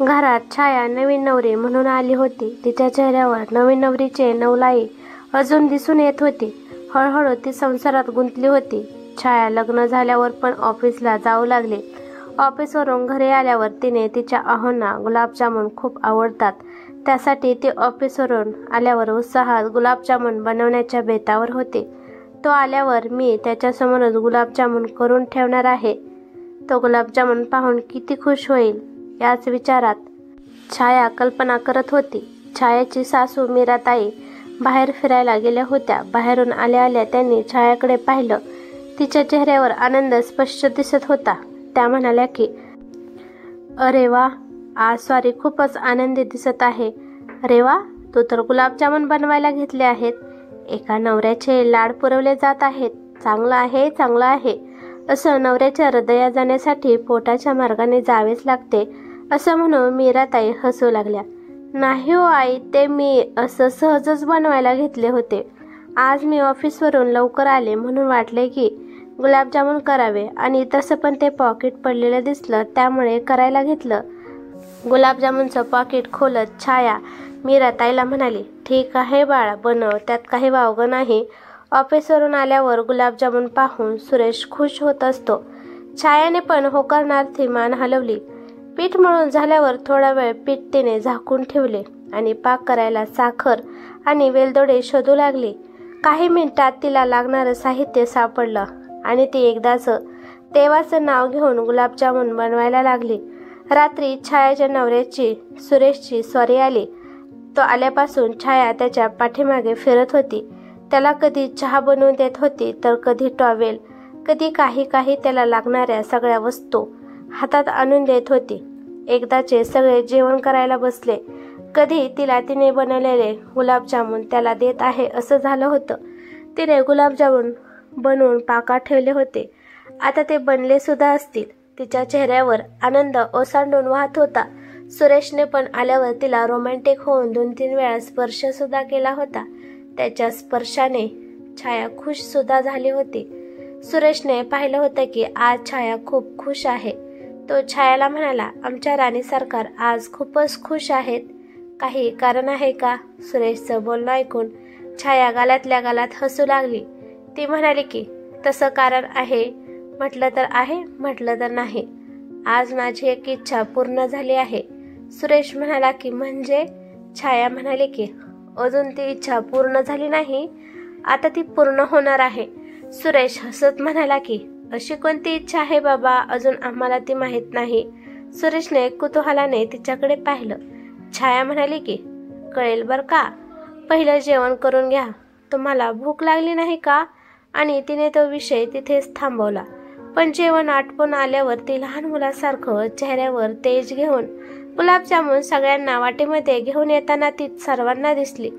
घरात छाया नवीन नवरी म्हणून आली होती. तिच्या चेहऱ्यावर नवीन नवरीचे नवलाई अजून दिसून येत होती. हळूहळू ती संसारात गुंतली होती. छाया लग्न झाल्यावर पण ऑफिसला जाऊ लागली. ऑफिसवरून घरी आल्यावर तिने तिच्या अहोंना गुलाबजामुन खूप आवडतात. त्यासाठी ती ऑफिसवरून आल्यावर उत्साहात गुलाबजामुन बनवण्याच्या बेतावर होती. तो आल्यावर मी त्याच्यासमोरच गुलाबजामुन करून ठेवणार आहे. तो गुलाबजामुन पाहून किती खुश होईल याच विचारात छाया कल्पना करत होती. छायाची सासू मीराताई बाहेर फिरायला गेल्या होत्या. बाहेरून आल्या आल्या त्यांनी छायाकडे पाहिलं. तिच्या चेहऱ्यावर आनंद स्पष्ट दिसत होता. त्या म्हणाल्या की अरे वा, आज स्वारी खूपच आनंदी दिसत आहे. अरे वा, तू तर गुलाबजामुन बनवायला घेतले आहेत. एका नवऱ्याचे लाड पुरवले जात आहेत. चांगलं आहे, चांगलं आहे. असं नवऱ्याच्या हृदयात जाण्यासाठी पोटाच्या मार्गाने जावेच लागते असं म्हणून मीराताई हसू लागल्या. नाही हो आई, ते मी असं सहजच बनवायला घेतले होते. आज मी ऑफिसवरून लवकर आले म्हणून वाटले की गुलाबजामुन करावे आणि तसं पण ते पॉकेट पडलेलं दिसलं त्यामुळे करायला घेतलं. गुलाबजामुनचं पॉकेट खोलत छाया मीराताईला म्हणाली, ठीक आहे बाळा, बनव, त्यात काही वावगं नाही. ऑफिसवरून आल्यावर गुलाबजामुन पाहून सुरेश खुश होत असतो. छायाने पण होकारणार्थी मान हलवली. पीठ मळून झाल्यावर थोडा वेळ पीठ तिने झाकून ठेवले आणि पाक करायला साखर आणि वेलदोडे शोधू लागली. काही मिनिटात तिला लागणारं साहित्य सापडलं आणि ती एकदाच देवाचं नाव घेऊन गुलाबजामुन बनवायला लागली. रात्री छायाच्या नवऱ्याची सुरेशची स्वारी आली. तो आल्यापासून छाया त्याच्या पाठीमागे फिरत होती. त्याला कधी चहा बनवून देत होती तर कधी टॉवेल, कधी काही त्याला लागणाऱ्या सगळ्या वस्तू हातात आणून देत होती. एकदाचे सगळे जेवण करायला बसले. कधी तिला तिने बनवलेले गुलाबजामुन त्याला देत आहे असं झालं होतं. तिने गुलाबजामुन बनवून पाकात ठेवले होते. आता ते बनले सुद्धा असतील. तिच्या चेहऱ्यावर आनंद ओसांडून वाहत होता. सुरेशने पण आल्यावर तिला रोमॅन्टिक होऊन 2-3 वेळा स्पर्श सुद्धा केला होता. त्याच्या स्पर्शाने छाया खुश सुद्धा झाली होती. सुरेशने पाहिलं होतं की आज छाया खूप खुश आहे. तो छायाला म्हणाला, आमच्या राणी सरकार आज खूपच खुश आहेत. काही कारण आहे का? सुरेशचं बोलणं ऐकून छाया गालातल्या गालात हसू लागली. ती म्हणाली की तसं कारण आहे, म्हटलं तर आहे, म्हटलं तर नाही. आज माझी एक इच्छा पूर्ण झाली आहे. सुरेश म्हणाला की म्हणजे? छाया म्हणाली की अजून ती इच्छा पूर्ण झाली नाही, आता ती पूर्ण होणार आहे. सुरेश हसत म्हणाला की अशी कोणती इच्छा आहे बाबा, अजून आम्हाला ती माहीत नाही. सुरेशने कुतूहलाने तिच्याकडे पाहिलं. छाया म्हणाली की कळेल बर का, पहिलं जेवण करून घ्या. तुम्हाला भूक लागली नाही का? आणि तिने तो विषय तिथेच थांबवला. पण जेवण आटपून आल्यावर ती लहान मुलासारखं चेहऱ्यावर तेज घेऊन गुलाबजामुन सगळ्यांना वाटेमध्ये घेऊन येताना ती सर्वांना दिसली.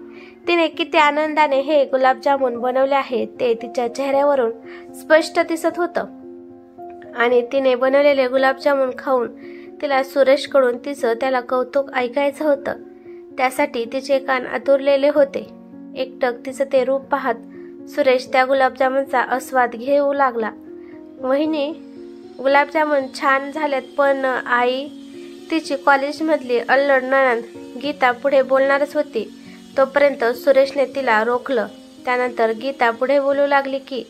तिने किती आनंदाने हे गुलाबजामुन बनवले आहेत ते तिच्या चेहऱ्यावरून स्पष्ट दिसत होतं. आणि तिने बनवलेले गुलाबजामुन खाऊन तिला सुरेशकडून तिचं त्याला कौतुक ऐकायचं होतं. त्यासाठी तिचे कान आतुरलेले होते. एकटक तिचं ते रूप पाहत सुरेश त्या गुलाबजामुनचा आस्वाद घेऊ लागला. वहिनी, गुलाबजामुन छान झालेत, पण आई, तिची कॉलेजमधली अल्लड नणंद गीता पुढे बोलणारच होती. तोपर्यंत सुरेशने तिला रोखलं. त्यानंतर गीता पुढे बोलू लागली की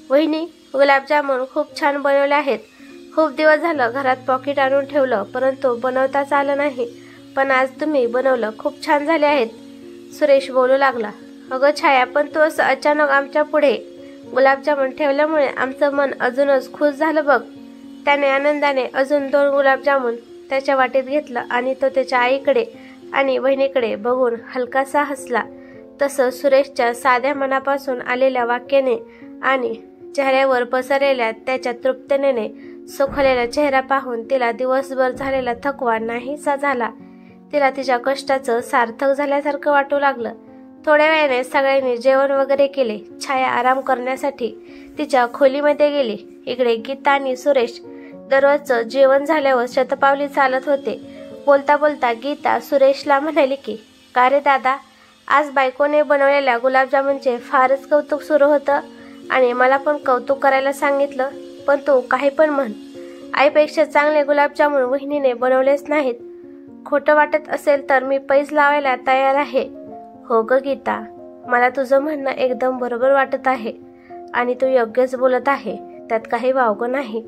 वहिनी, गुलाबजामुन खूप छान बनवले आहेत. खूप दिवस झालं घरात पॉकेट आणून ठेवलं, परंतु बनवताच आलं नाही. पण आज तुम्ही बनवलं, खूप छान झाले आहेत. सुरेश बोलू लागला. अगं छाया, पण तू असं अचानक आमच्या पुढे गुलाबजामुन ठेवल्यामुळे आमचं मन अजूनच खुश झालं बघ. त्याने आनंदाने अजून 2 गुलाबजामुन त्याच्या वाटेत घेतलं आणि तो त्याच्या आईकडे आणि बहिणीकडे बघून हलकासा हसला. तसं सुरेशच्या साध्या मनापासून आलेल्या वाक्याने आणि चेहऱ्यावर पसरलेल्या त्याच्या तृप्ततेने सुखलेला चेहरा पाहून तिला दिवसभर झालेला थकवा नाहीसा झाला. तिला तिच्या कष्टाचं सार्थक झाल्यासारखं वाटू लागलं. थोड्या वेळाने सगळ्यांनी जेवण वगैरे केले. छाया आराम करण्यासाठी तिच्या खोलीमध्ये गेली. इकडे गीता आणि सुरेश दररोजचं जेवण झाल्यावर शतपावली चालत होते. बोलता बोलता गीता सुरेशला म्हणाली की का रे दादा, आज बायकोने बनवलेल्या गुलाबजामुनचे फारच कौतुक सुरू होतं आणि मला पण कौतुक करायला सांगितलं. पण तू काही पण म्हण, आईपेक्षा चांगले गुलाबजामुन वहिनीने बनवलेच नाहीत. खोटं वाटत असेल तर मी पैज लावायला तयार आहे. हो ग गीता, मला तुझं म्हणणं एकदम बरोबर वाटत आहे आणि तू योग्यच बोलत आहे, त्यात काही वावगं नाही.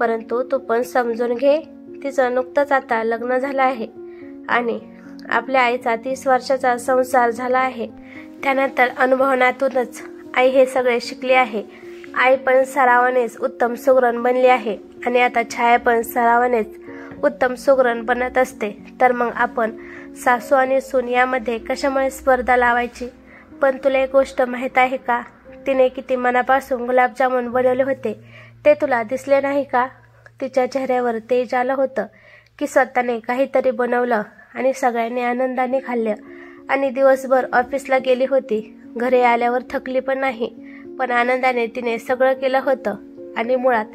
परंतु तू पण समजून घे, तिचं नुकतंच आता लग्न झालं आहे आणि आपल्या आईचा 30 वर्षाचा संसार झाला आहे. त्यानंतर अनुभवनातूनच आई हे सगळे शिकली आहे. आई पण सरावानेच उत्तम सुगरण बनली आहे आणि आता छाया पण सरावानेच उत्तम सुगरण बनत असते. तर मग आपण सासू आणि सून यामध्ये कशामुळे स्पर्धा लावायची? पण तुला एक गोष्ट माहीत आहे का, तिने किती मनापासून गुलाबजामुन बनवले होते ते तुला दिसले नाही का? तिच्या चेहऱ्यावर तेज आलं होतं की स्वतःने काहीतरी बनवलं आणि सगळ्यांनी आनंदाने खाल्लं. आणि दिवसभर ऑफिसला गेली होती, घरी आल्यावर थकली पण नाही, पण आनंदाने तिने सगळं केलं होतं. आणि मुळात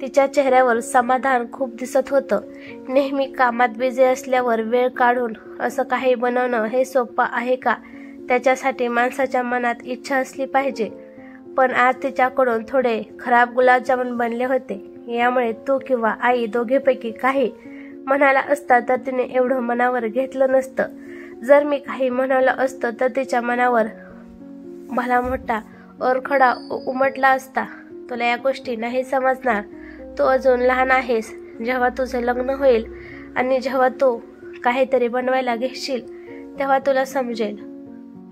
तिच्या चेहऱ्यावर समाधान खूप दिसत होतं. नेहमी कामात बिझी असल्यावर वेळ काढून असं काही बनवणं हे सोपं आहे का? त्याच्यासाठी माणसाच्या मनात इच्छा असली पाहिजे. पण आज तिच्याकडून थोडे खराब गुलाबजामुन बनले होते. यामुळे तू किंवा आई दोघेपैकी काही म्हणाला असता तर तिने एवढं मनावर घेतलं नसतं. जर मी काही म्हणालं असतं तर तिच्या मनावर भला मोठा ओरखडा उमटला असता. तुला या गोष्टी नाही समजणार. तू अजून लहान आहेस. जेव्हा तुझं लग्न होईल आणि जेव्हा तू काहीतरी बनवायला घेशील तेव्हा तुला समजेल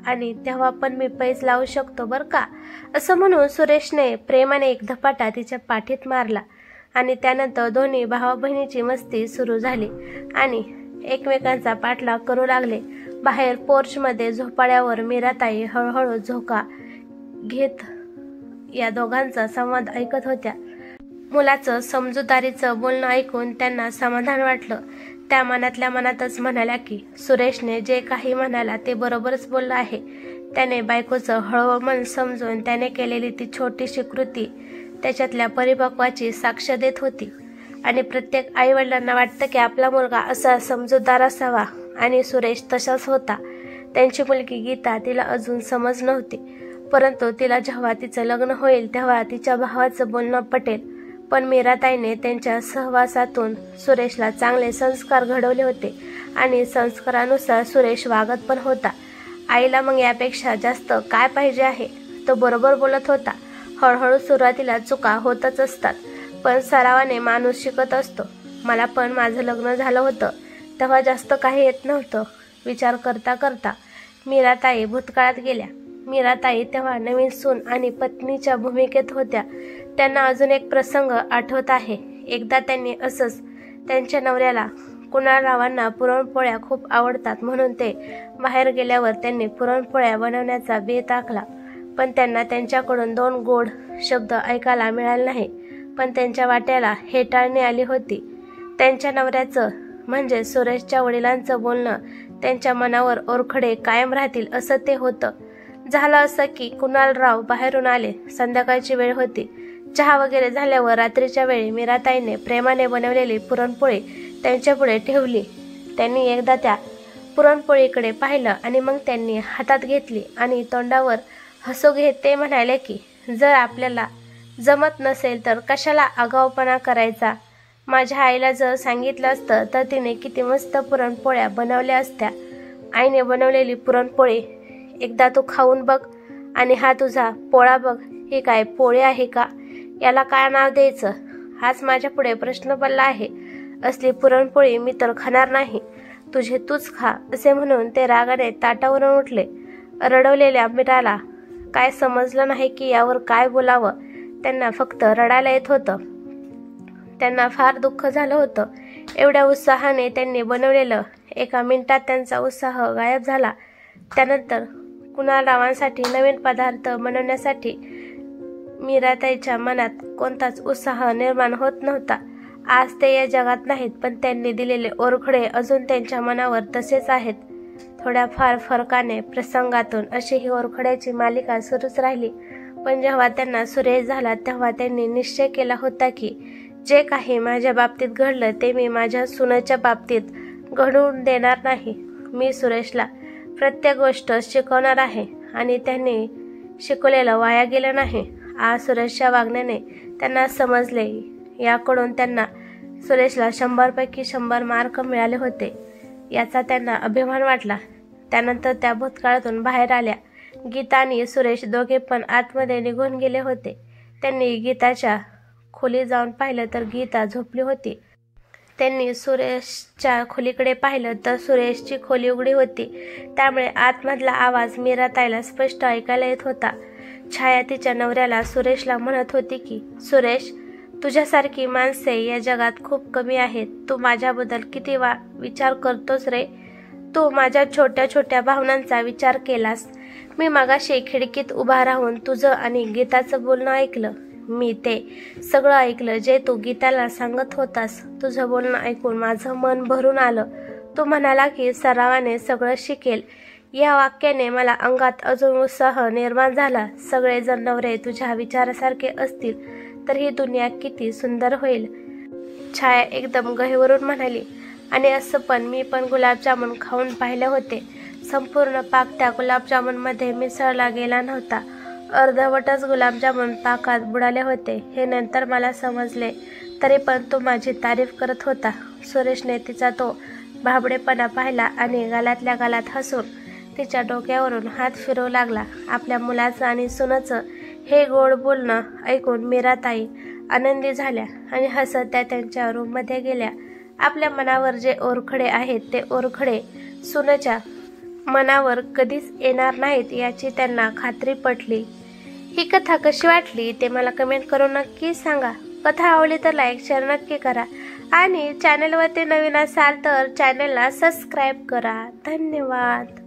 आणि तेव्हा पण मी पैज लावू शकतो बरं का. असं म्हणून सुरेशने प्रेमाने एक धपाटा तिच्या पाठीत मारला आणि त्यानंतर दोन्ही भावा बहिणीची मस्ती सुरू झाली आणि एकमेकांचा पाठलाग करू लागले. बाहेर पोर्चमध्ये झोपाळ्यावर मीराताई हळूहळू झोका घेत या दोघांचा संवाद ऐकत होत्या. मुलाचं समजूतदारीचं बोलणं ऐकून त्यांना समाधान वाटलं. त्या मनातल्या मनातच म्हणाल्या की सुरेशने जे काही म्हणाला ते बरोबरच बोललं आहे. त्याने बायकोचं हळवं मन समजून त्याने केलेली ती छोटीशी कृती त्याच्यातल्या परिपक्वाची साक्ष देत होती. आणि प्रत्येक आईवडिलांना वाटतं की आपला मुलगा असा समजूतदार असावा आणि सुरेश तसाच होता. त्यांची मुलगी गीता तिला अजून समज नव्हती, परंतु तिला जेव्हा तिचं लग्न होईल तेव्हा तिच्या भावाचं बोलणं पटेल. पण मीराताईने त्यांच्या सहवासातून सुरेशला चांगले संस्कार घडवले होते आणि संस्कारानुसार सुरेश वागत पण होता. आईला मग यापेक्षा जास्त काय पाहिजे आहे? तो बरोबर बोलत होता. हळूहळू सुरुवातीला चुका होतच असतात, पण सरावाने माणूस शिकत असतो. मला पण माझं लग्न झालं होतं तेव्हा जास्त काही येत नव्हतं. विचार करता करता मीराताई भूतकाळात गेल्या. मीराताई तेव्हा नवीन सून आणि पत्नीच्या भूमिकेत होत्या. त्यांना अजून एक प्रसंग आठवत आहे. एकदा त्यांनी असंच त्यांच्या नवऱ्याला कुणालरावांना पुरणपोळ्या खूप आवडतात म्हणून ते बाहेर गेल्यावर त्यांनी पुरणपोळ्या बनवण्याचा बेत आखला. पण त्यांना त्यांच्याकडून 2 गोड शब्द ऐकायला मिळाले नाही. पण त्यांच्या वाट्याला हेटाळणी आली होती. त्यांच्या नवऱ्याचं म्हणजे सुरेशच्या वडिलांचं बोलणं त्यांच्या मनावर ओरखडे कायम राहतील असं ते होतं. झालं असं की कुणालराव बाहेरून आले. संध्याकाळची वेळ होती. चहा वगैरे झाल्यावर रात्रीच्या वेळी मीराताईने प्रेमाने बनवलेली पुरणपोळी त्यांच्यापुढे ठेवली. त्यांनी एकदा त्या पुरणपोळीकडे पाहिलं आणि मग त्यांनी हातात घेतली आणि तोंडावर हसू घेत ते म्हणाले की जर आपल्याला जमत नसेल तर कशाला आगाऊपणा करायचा. माझ्या आईला जर सांगितलं असतं तर तिने किती मस्त पुरणपोळ्या बनवल्या असत्या. आईने बनवलेली पुरणपोळी एकदा तू खाऊन बघ आणि हा तुझा पोळा बघ. ही काय पोळी आहे का? याला काय नाव द्यायचं हाच माझ्या पुढे प्रश्न पडला आहे. असली पुरणपोळी मी तर खाणार नाही. तुझे तूच खा असे म्हणून ते रागाने ताटावरून उठले. रडवलेल्या मीराला काय समजलं नाही की यावर काय बोलावं. त्यांना फक्त रडायला येत होतं. त्यांना फार दुःख झालं होतं. एवढ्या उत्साहाने त्यांनी बनवलेलं. एका मिनिटात त्यांचा उत्साह गायब झाला. त्यानंतर कुणालरावांसाठी नवीन पदार्थ बनवण्यासाठी मीराताईच्या मनात कोणताच उत्साह निर्माण होत नव्हता. आज ते या जगात नाहीत, पण त्यांनी दिलेले ओरखडे अजून त्यांच्या मनावर तसेच आहेत. थोड्याफार फरकाने प्रसंगातून अशी ही ओरखड्याची मालिका सुरूच राहिली. पण जेव्हा त्यांना सुरेश झाला तेव्हा त्यांनी निश्चय केला होता की जे काही माझ्या बाबतीत घडलं ते मी माझ्या सुनेच्या बाबतीत घडवून देणार नाही. मी सुरेशला प्रत्येक गोष्ट शिकवणार आहे आणि त्यांनी शिकवलेलं वाया गेलं नाही. आज सुरेशच्या वागण्याने त्यांना समजले. याकडून त्यांना सुरेशला 100 पैकी 100 मार्क मिळाले होते. याचा त्यांना अभिमान वाटला. त्यानंतर त्या भूतकाळातून बाहेर आल्या. गीता आणि सुरेश दोघे पण आतमध्ये निघून गेले होते. त्यांनी गीताच्या खोली जाऊन पाहिलं तर गीता झोपली होती. त्यांनी सुरेशच्या खोलीकडे पाहिलं तर सुरेशची खोली उघडी होती. त्यामुळे आतमधला आवाज मीराताईला स्पष्ट ऐकायला येत होता. छाया तिच्या नवऱ्याला सुरेशला म्हणत होती की, सुरेश, तुझ्यासारखी माणसे या जगात खूप कमी आहेत. तू माझ्याबद्दल किती विचार करतोस रे. तू माझ्या छोट्या छोट्या भावनांचा विचार केलास. मी मगाशी खिडकीत उभा राहून तुझं आणि गीताचं बोलणं ऐकलं. मी ते सगळं ऐकलं जे तू गीताला सांगत होतास. तुझं बोलणं ऐकून माझं मन भरून आलं. तू म्हणाला की सरावाने सगळं शिकेल. या वाक्याने मला अंगात अजून उत्साह निर्माण झाला. सगळे जण नवरे तुझ्या विचारासारखे असतील तर ही दुनिया किती सुंदर होईल. छाया एकदम गहिवरून म्हणाली, आणि असं पण मी पण गुलाबजामुन खाऊन पाहिले होते. संपूर्ण पाक त्या गुलाबजामुनमध्ये मिसळला गेला नव्हता. अर्धवटच गुलाबजामुन पाकात बुडाले होते. हे नंतर मला समजले. तरी पण तू माझी तारीफ करत होता. सुरेशने तिचा तो भाबडेपणा पाहिला आणि गालातल्या गालात हसून तिच्या डोक्यावरून हात फिरवू लागला. आपल्या मुलाचं आणि सुनाचं हे गोड बोलणं ऐकून मीराताई आनंदी झाल्या आणि हसत त्या त्यांच्या रूममध्ये गेल्या. आपल्या मनावर जे ओरखडे आहेत ते ओरखडे सुनेच्या मनावर कधीच येणार नाहीत याची त्यांना खात्री पटली. ही कथा कशी वाटली ते मला कमेंट करून नक्की सांगा. कथा आवडली तर लाईक शेअर नक्की करा आणि चॅनलवरती नवीन असाल तर चॅनलला सबस्क्राईब करा. धन्यवाद.